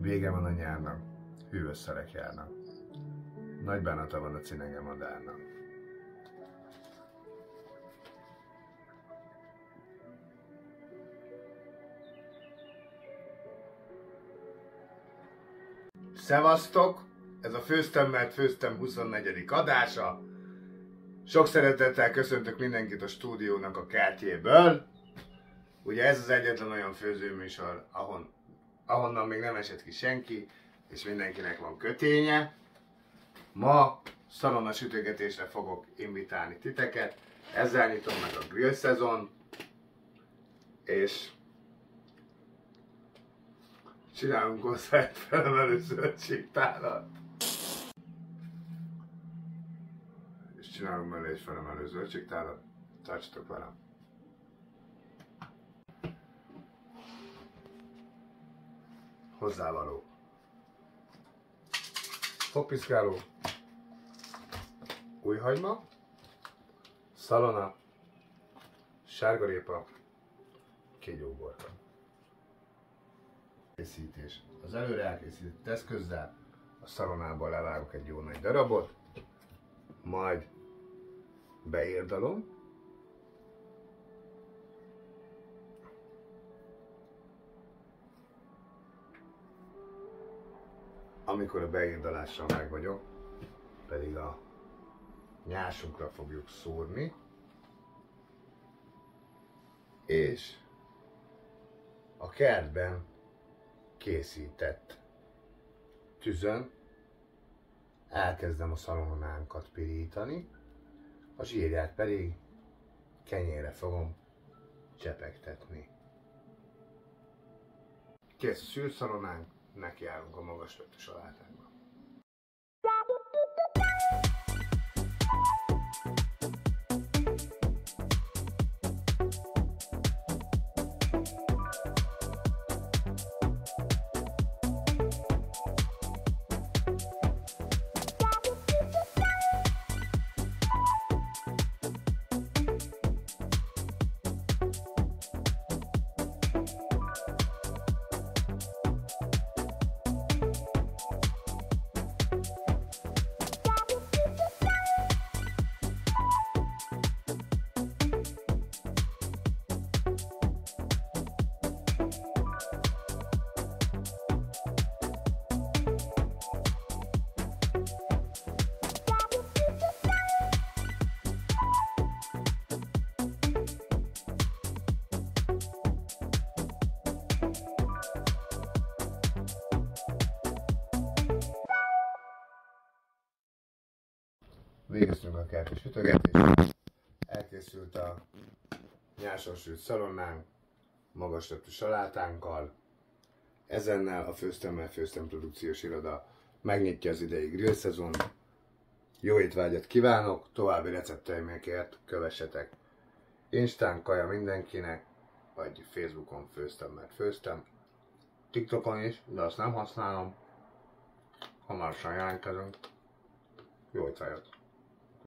Vége van a nyárnak, hűvös szelek járnak. Nagy bánata van a cinenge madárnak. Szevasztok! Ez a Főztem, mert főztem 24. adása. Sok szeretettel köszöntök mindenkit a stúdiónak a kertjéből. Ugye ez az egyetlen olyan főzőműsor, ahonnan még nem esett ki senki, és mindenkinek van köténye. Ma szalonna sütögetésre fogok invitálni titeket. Ezzel nyitom meg a grill szezon, és csinálunk hozzá egy felemelő zöldségtálat. És csinálunk mellé egy felemelő zöldségtálat. Tartsatok velem! Hozzávaló: fogpiszkáló, újhagyma, szalonna, sárgarépa, kígyóborka. Készítés: az előre elkészített eszközzel a szalonnából levágok egy jó nagy darabot, majd beérdalom, amikor a beírdalással meg vagyok, pedig a nyásunkra fogjuk szórni, és a kertben készített tüzön elkezdem a szalonnánkat pirítani, a zsírját pedig kenyérre fogom csepegtetni. Kész a szűrt szalonnánk, nekiállunk a magas lötű salátánkba. Végeztünk a kerti sütögetést, elkészült a nyárson sült szalonnánk, magas lötű salátánkkal. Ezennel a Főztem, mert főztem produkciós iroda megnyitja az idei grill szezon. Jó étvágyat kívánok, további recepteimekért kövessetek Instán Kaja mindenkinek, vagy Facebookon Főztem, mert főztem, TikTokon is, de azt nem használom. Hamarosan jelentkezünk. Jó étvágyat!